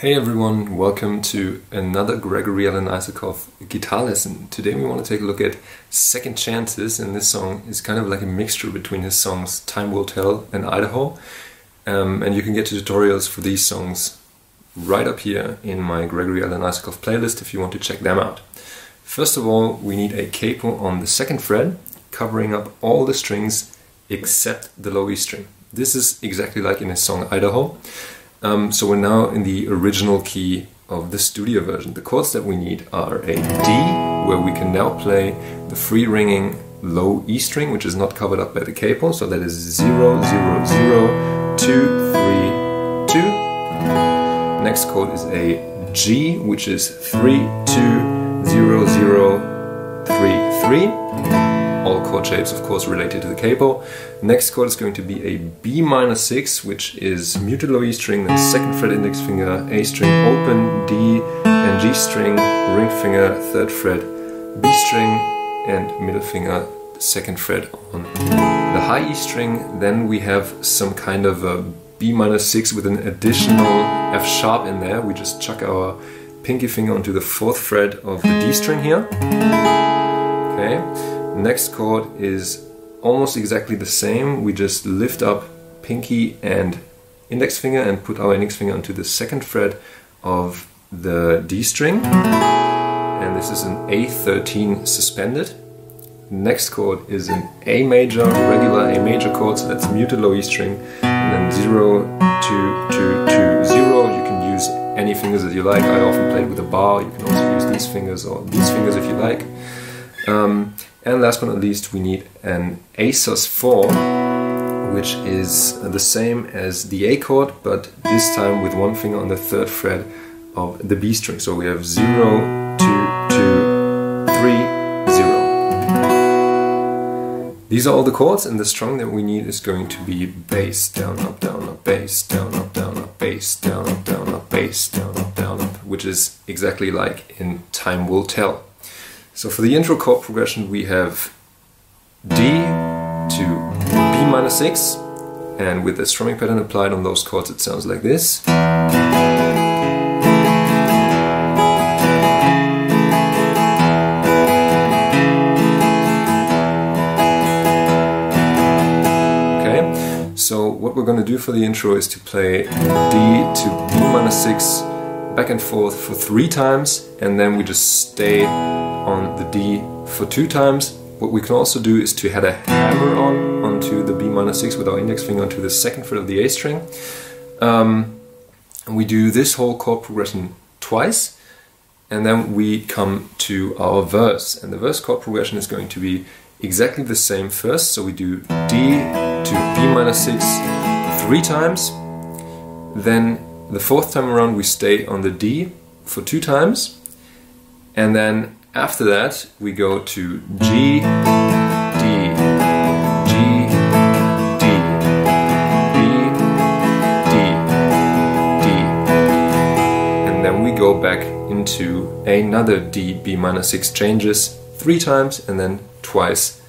Hey everyone, welcome to another Gregory and Isakov guitar lesson. Today we want to take a look at Second Chances, and this song is kind of like a mixture between his songs Time Will Tell and Idaho. And you can get tutorials for these songs right up here in my Gregory and Isakov playlist if you want to check them out. First of all, we need a capo on the second fret, covering up all the strings except the low E string. This is exactly like in his song Idaho. So we're now in the original key of the studio version. The chords that we need are a D, where we can now play the free ringing low E string, which is not covered up by the capo, so that is 0, 0, 0, 2, 3, 2. Next chord is a G, which is 3, 2, 0, 0, 3, 3. All chord shapes, of course, related to the capo. Next chord is going to be a B minor 6, which is muted low E string, then second fret index finger, A string open, D and G string, ring finger, third fret, B string, and middle finger, second fret on the high E string. Then we have some kind of a B minor 6 with an additional F sharp in there. We just chuck our pinky finger onto the fourth fret of the D string here. Okay. Next chord is almost exactly the same. We just lift up pinky and index finger and put our index finger onto the second fret of the D string. And this is an A13 suspended. Next chord is an A major, regular A major chord, so that's muted low E string. And then 0, 2, 2, 2, 0. You can use any fingers that you like. I often play it with a bar. You can also use these fingers or these fingers if you like. And last but not least, we need an A sus4, which is the same as the A chord, but this time with one finger on the third fret of the B string. So we have 0, 2, 2, 3, 0. These are all the chords, and the strum that we need is going to be bass, down, up, bass, down, up, bass, down, up, bass, down, up, which is exactly like in Time Will Tell. So for the intro chord progression, we have D to B minor 6, and with the strumming pattern applied on those chords, it sounds like this. Okay, so what we're going to do for the intro is to play D to B minor 6 back and forth for 3 times, and then we just stay on the D for 2 times. What we can also do is to add a hammer onto the B minor 6 with our index finger onto the second fret of the A string. We do this whole chord progression twice, and then we come to our verse. And the verse chord progression is going to be exactly the same first. So we do D to B minor 6 3 times. Then the 4th time around we stay on the D for 2 times. And then after that, we go to G, D, G, D, B, D, D, and then we go back into another D, B minor 6 changes 3 times, and then twice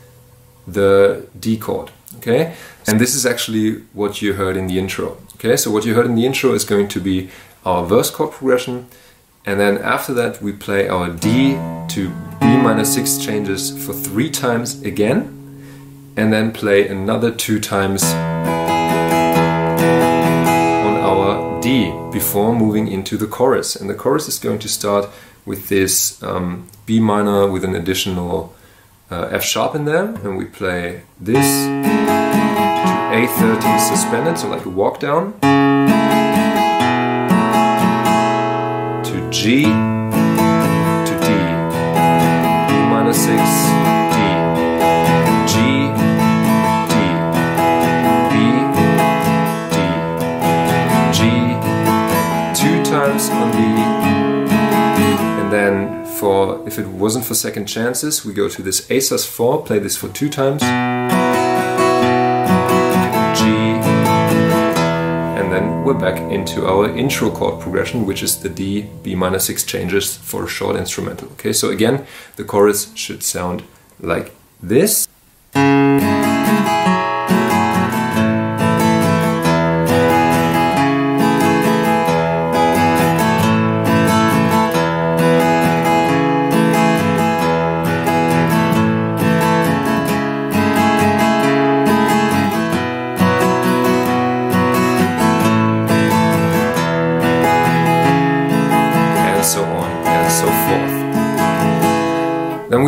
the D chord. Okay, and this is actually what you heard in the intro. Okay, so what you heard in the intro is going to be our verse chord progression. And then after that we play our D to B minor 6 changes for 3 times again, and then play another 2 times on our D before moving into the chorus. And the chorus is going to start with this B minor with an additional F sharp in there, and we play this to A13 suspended, so like a walk down, G to D, B minor 6, D, G, D, B, D, G, 2 times on D, and then for, if it wasn't for Second Chances, we go to this A sus4, play this for 2 times, G, and then we're back into our intro chord progression, which is the D, B minor 6 changes for a short instrumental. Okay, so again, the chorus should sound like this.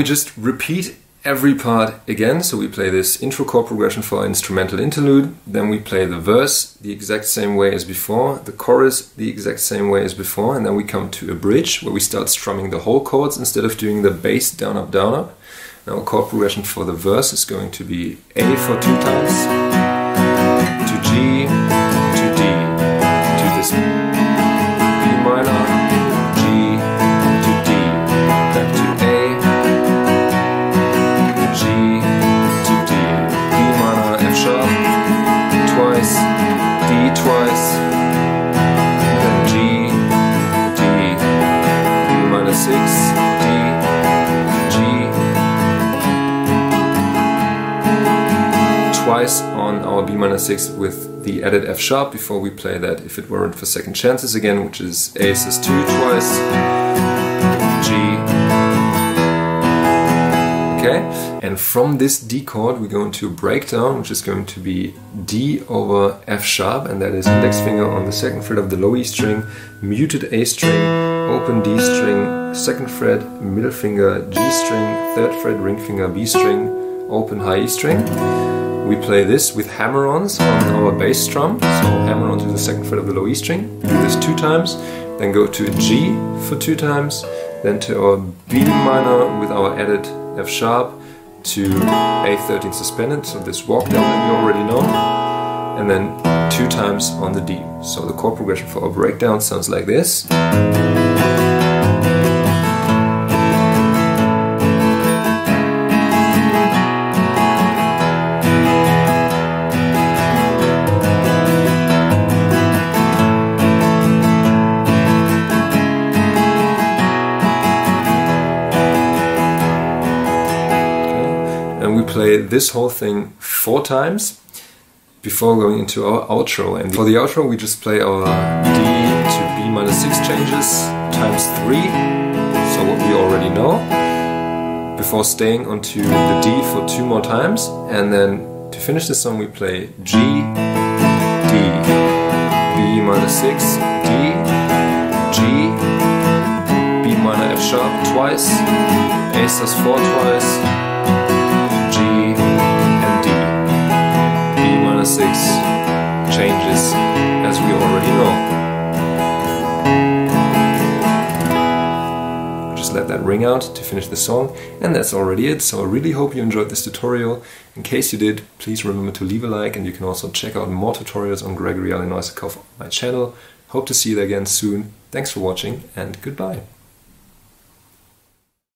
we just repeat every part again. So we play this intro chord progression for our instrumental interlude, then we play the verse the exact same way as before, the chorus the exact same way as before, and then we come to a bridge where we start strumming the whole chords instead of doing the bass down up down up. Now our chord progression for the verse is going to be A for 2 times, to G, to D, to this B minor, G, to D, back to A, G, to D, B minor, F sharp, twice, D twice, then G, D, B minor 6, D, twice on our B minor 6 with the added F sharp before we play that if it weren't for second chances again, which is A sus2 twice, G. Okay, and from this D chord we go into a breakdown, which is going to be D over F sharp, and that is index finger on the second fret of the low E string, muted A string, open D string, second fret, middle finger G string, third fret, ring finger B string, open high E string. We play this with hammer-ons on our bass drum, so hammer on to the second fret of the low E string, do this 2 times, then go to a G for 2 times, then to our B minor with our added F sharp, to A13 suspended, so this walk down that we already know, and then 2 times on the D. So the chord progression for our breakdown sounds like this. And we play this whole thing 4 times before going into our outro. And for the outro we just play our D to B minor 6 changes times 3, so what we already know, before staying onto the D for 2 more times. And then to finish the song we play G, D, B minor 6, D, G, B minor F sharp twice, A sus4 twice, G and D. B minor 6 changes as we already know. Just let that ring out to finish the song, and that's already it. So I really hope you enjoyed this tutorial. In case you did, please remember to leave a like, and you can also check out more tutorials on Gregory and Isakov on my channel. Hope to see you again soon. Thanks for watching, and goodbye.